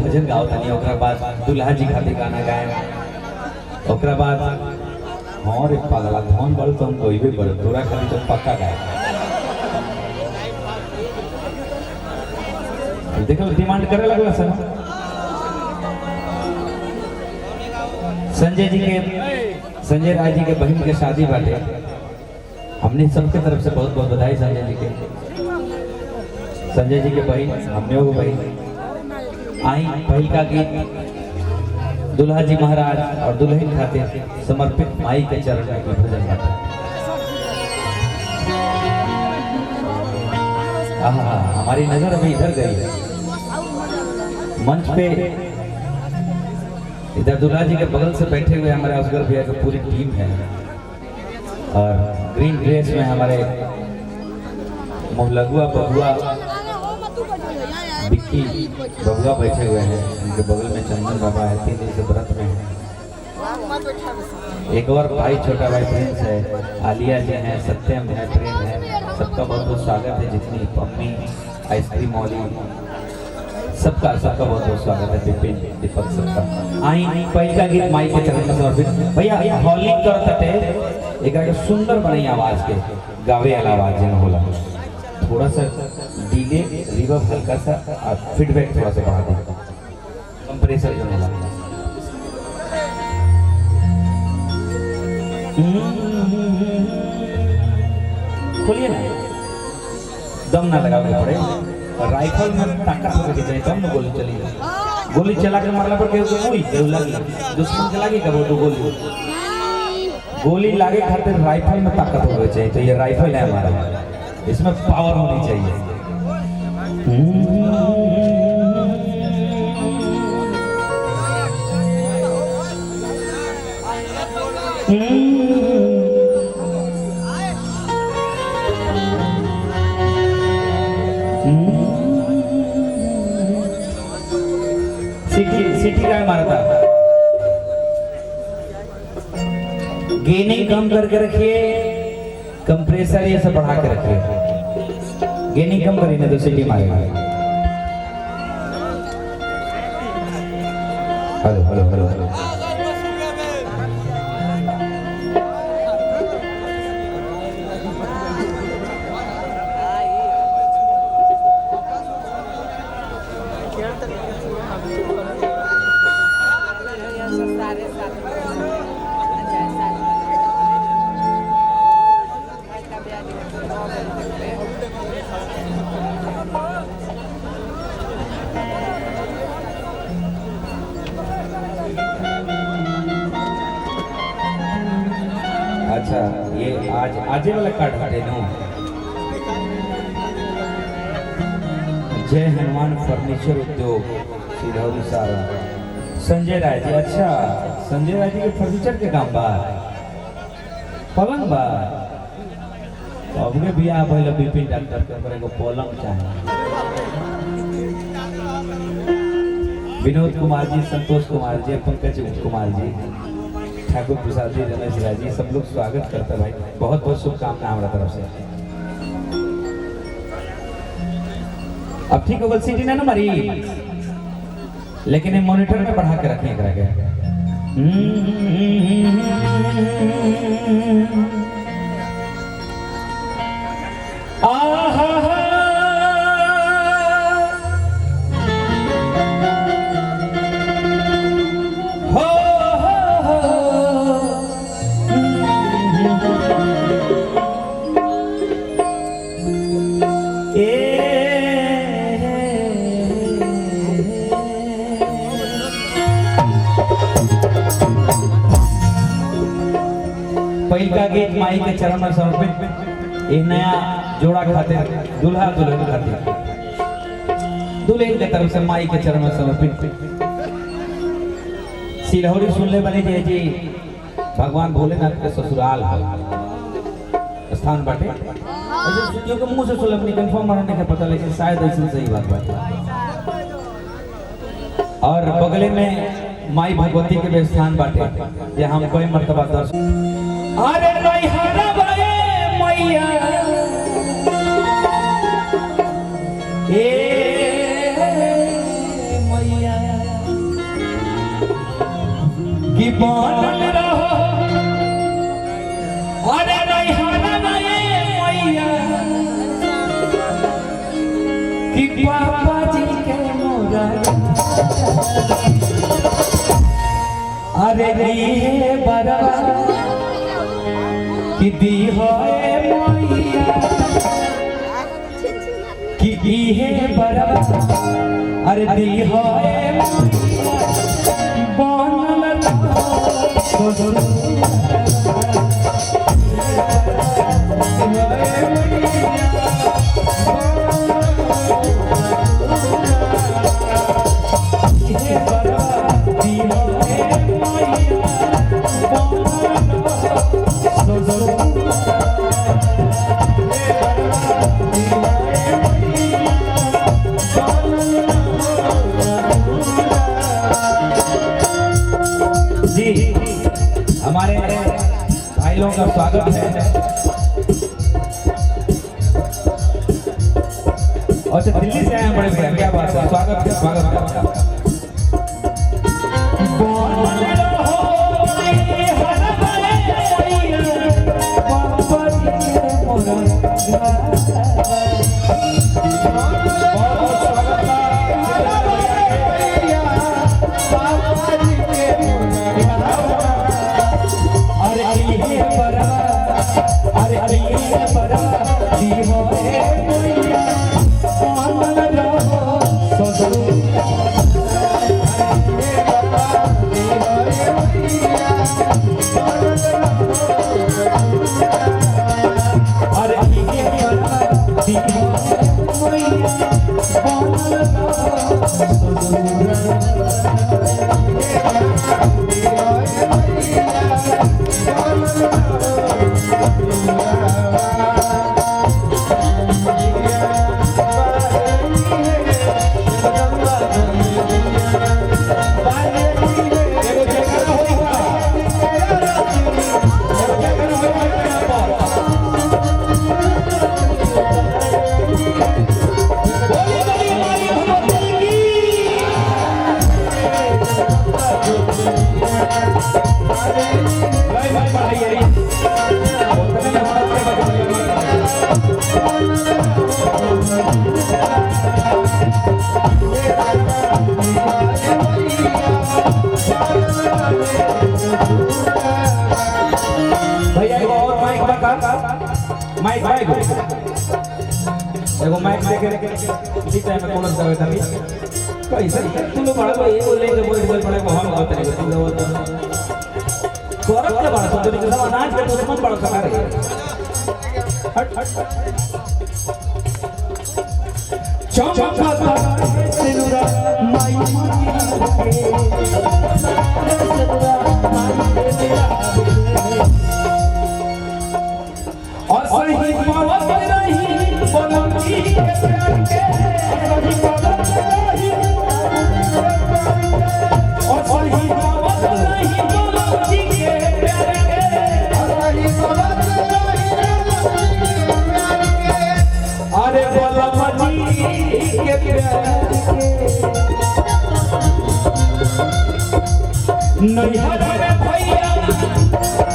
भजन गाओ तनी, ओकरा बाद दुल्हा जी खातिर गाना गाए, ओकरा बाद हाँ रे पागला धन बड़ तो हम गइबे कर तोरा खातिर तो पक्का गाए। देखो डिमांड करे लगला सर। संजय राय जी के बहन के शादी बाटे, हमने सबके तरफ से बहुत बहुत बधाई संजय जी के। संजय जी के बहन हमने वो बहन आई पहल का गीत दुल्हा जी महाराज और दुल्हन खातिर समर्पित माई के चरण में भजन गाता। हमारी नजर अभी इधर गई है मंच पे, इधर दुल्हा जी के बगल से बैठे हुए हमारे असगर भैया की पूरी टीम है और ग्रीन ड्रेस में हमारे मोहलगुआ बबुआ बिक्की बबुआ बैठे हुए हैं, उनके बगल में चंदन बाबा है, 3 दिन से व्रत में है। एक और भाई छोटा भाई प्रिंस है, आलिया जी हैं, सत्यम है, प्रेम है, सबका बहुत बहुत स्वागत है। जितनी पम्मी आइसक्रीम मौली सबका बहुत बहुत स्वागत है। विपिन दीपक सबका आई पहल का गीत माई के चरण में समर्पित। भैया हॉलिंग करते एक सुंदर बनाई आवाज के गावे वाला आवाज जन होला, थोड़ा सा डिले रिवर्ब हल्का सा और फीडबैक थोड़ा सा बढ़ा दे, कंप्रेसर जन होला। खोलिए ना, दम ना लगाओगे पड़े, राइफल में ताकत होके चाहिए तब ना गोली चली। गोली चला के मारला पर केहू के मुड़ी केहू लगी, दुश्मन के लगी कब तो गोली लागे खातिर राइफल में ताकत होनी चाहिए। तो ये राइफल है हमारा, इसमें पावर होनी चाहिए। सिटी का मारा था, गेनिंग कम करके रखिए, कंप्रेसर ये सब बढ़ा के रखिए। गेनिंग कम करिए ना तो सिटी मारेगा। हेलो हेलो हेलो हेलो अच्छा ये आज वाला कार्ड हटे नो। जय हनुमान फर्नीचर उद्योग सिलौरी सारा संजय राय जी। अच्छा संजय राय जी के फर्नीचर के काम बा, पलंग बा। अब के बियाह भइल विपिन डॉक्टर के करे को पलंग चाहिए। विनोद कुमार जी, संतोष कुमार जी, पंकज कुमार जी, ठाकुर प्रसाद जी, रमेश राय जी, सब लोग स्वागत करते भाई। बहुत बहुत शुभकामना हमारा तरफ से। अब ठीक होगा, सीटी ना मरी, लेकिन मॉनिटर में बढ़ा के रखें करा के। पहल का गीत माई के चरण में समर्पित। एक नया जोड़ा खातिर दुल्हा दुल्हन खातिर दुल्हन के तरफ से माई के चरण में समर्पित। सिलौरी सुनले बने जी भगवान भोलेनाथ के ससुराल स्थान बाटे। ऐसे सुनियो के मुंह से सुनले अपनी कंफर्म मारने के पता, लेकिन शायद ऐसे सही बात बाटे। और बगले में माई भगवती के भी स्थान बाटे, जे हम कोई मर्तबा दर्शन। अरे नैहरा बाए मैया ए मैया कि बनल रहो अरे नैहरा मैया कि पापा जी के मोरा अरे दिए बरवा कि दी हो मैया कि दिए बरवा अरे दी हो बनल जी हमारे भाई लोगों का स्वागत है और दिल्ली से आए हैं बड़े भैया क्या बात है स्वागत है माइक एगो माइक देके ठीक टाइम में कौन दवे तभी कैसे तू लोग बड़ा भाई वो लेके बोल पड़े को हम बात करेंगे तू लोग करत के बड़ा तो के सब अनाज के दुश्मन बड़ा सका रही हट चमकता सिनुरा माई और सही पावत रही बोलती के प्यार के सही पावत रही और सही पावत रही बोलती के प्यार के सही पावत रही अरे बोलती के प्यार के नैहर में भैया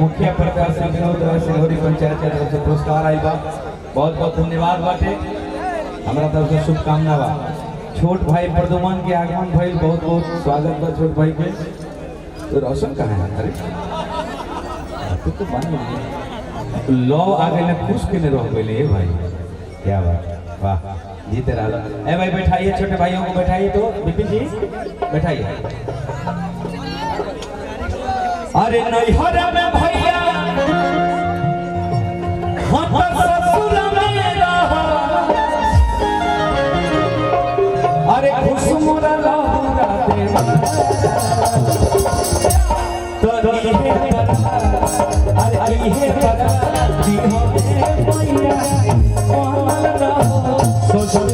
मुखिया प्रकार से विनोद सिंगौरी पंचायत के तरफ से पुरस्कार आई बा बहुत बहुत धन्यवाद बाटे हमारा तरफ से शुभकामना बा छोट भाई प्रदुमन के आगमन भइल बहुत बहुत स्वागत बा छोट भाई के तो रोशन कहाँ है अरे तू तो मान लो आगे ने खुश के ने रह गए ये भाई क्या बात वाह जीते रहा ए भाई बैठाइए छोटे भाइयों को बैठाइए तो विपिन जी बैठाइए अरे नैहर में भैया हम ससुर में रहा अरे खुश मोरा लहरा देवा तो अरे ये बराती हो मैया कोमल रहो सोचो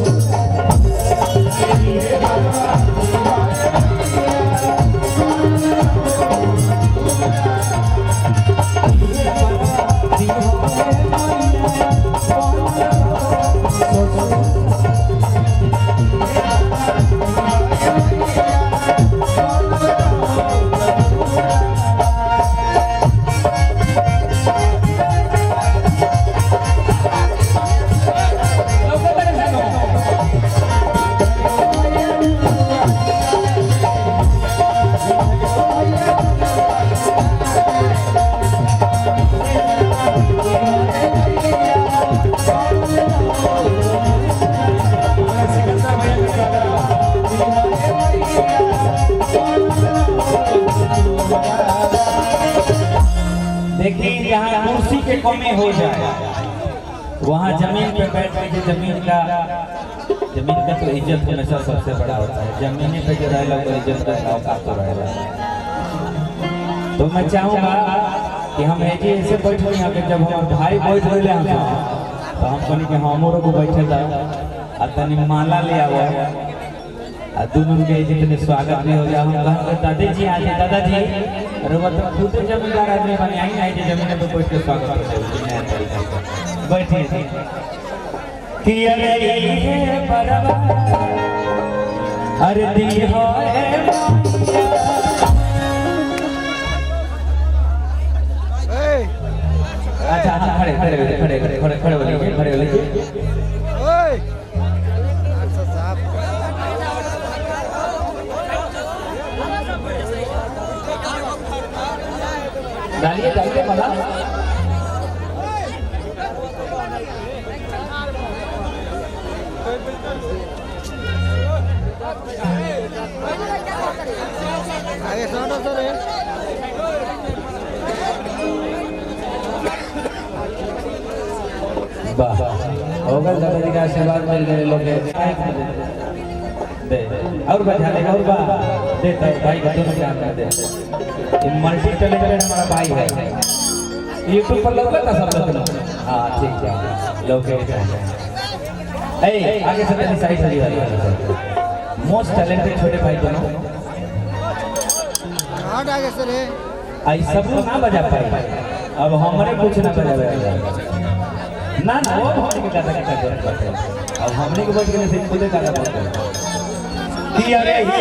देखिए जहाँ कुर्सी के कमी हो जाए वहाँ जमीन पे बैठ के जमीन का तो इज्जत हमेशा सबसे बड़ा होता है। जमीन पे जो रहेगा वो इज्जत का औकात तो रहेगा। तो मैं चाहूँगा कि हम ऐसे बैठे यहाँ पे जब हमारे भाई बैठ रहे हैं तो हम कहनी कि हमारों को बैठे था तनी माला ले आओ दोनों के जितने स्वागत में हो जाए। हम कहेंगे दादी जी आज दादाजी अरे वो तो खुद जमींदार आदमी बने आई नहीं जमीन पे बैठ के स्वागत करते बैठिए कि अरे बरवा अरे दी हो अच्छा खड़े खड़े खड़े खड़े खड़े खड़े बोलिए खड़े बोलिए डालिए डालिए मला आगे सोना सर वाह होगा दादाजी का आशीर्वाद मिल गए लोग दे और बजा ले और बा देता है भाई का दोनों काम कर दे। मल्टी टैलेंटेड हमारा भाई है यूट्यूब पर लोग का सब लोग हां ठीक है लोग ए आगे से तेरी साइड सही वाली मोस्ट टैलेंटेड छोटे भाई दोनों हां आगे सर आई सब लोग ना बजा पाए अब हमारे कुछ ना बजावे ना ना वो हमने के दादा का जरूरत है अब हमने के बैठ के से खुद का दादा कि अरे ये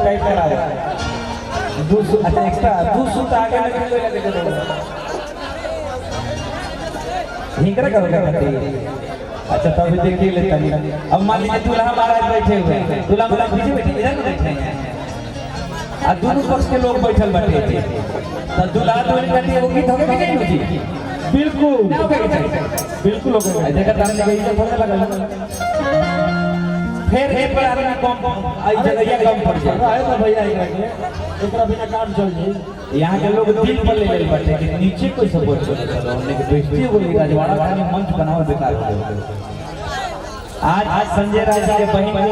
टाइप करा अच्छा एक्स्ट्रा दूसरा आगे हिंकरा करोगे अच्छा तो अभी देखिए लेता नहीं। अब मान लीजिए दूल्हा महाराज बैठे हुए हैं दूल्हा महाराज पीछे बैठे इधर बैठे हैं और दोनों पक्ष के लोग बैठल बैठे थे तो दूल्हा दूल्ही बैठी वो गीत होगा कि नहीं होगी बिल्कुल बिल्कुल होगा देखा ताने का इज्जत होने लगा फिर एक बार आदमी कम आई जगह कम पड़ जाए आए तो भैया एकरा बिना काम चल जाए। यहाँ के लोग दिल पर ले ले बैठे कि नीचे कोई सपोर्ट करे हमने के बेइज्जती बोली राजवाड़ा का मंच बनाओ बेकार हो गया। आज संजय राय जी के बहन के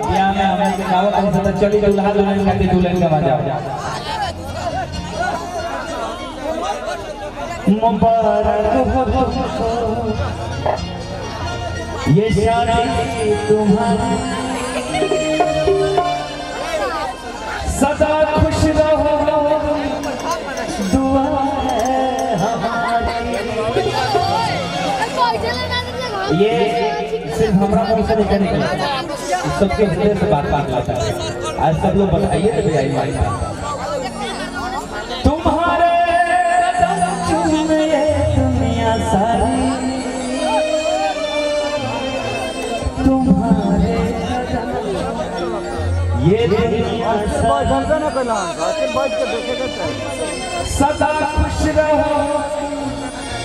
बियाह में हमने के गावत हम सब चली दूल्हा दुल्हन का दुल्हन का बाजा मुबारक हो ये शादी तुम्हारी सदा खुश रहो दुआ है हमारी। ये सिर्फ हमारा मुंह से नहीं कहने का, सबके हृदय से बात लाता है। आज सब लोग बताइए तो भाई भाई तुम्हारे कदम चूमे दुनिया सारी, तुम्हारे ये दुनिया सारी, ना कोई लान, बैठ के देखेगा सदा खुश रहो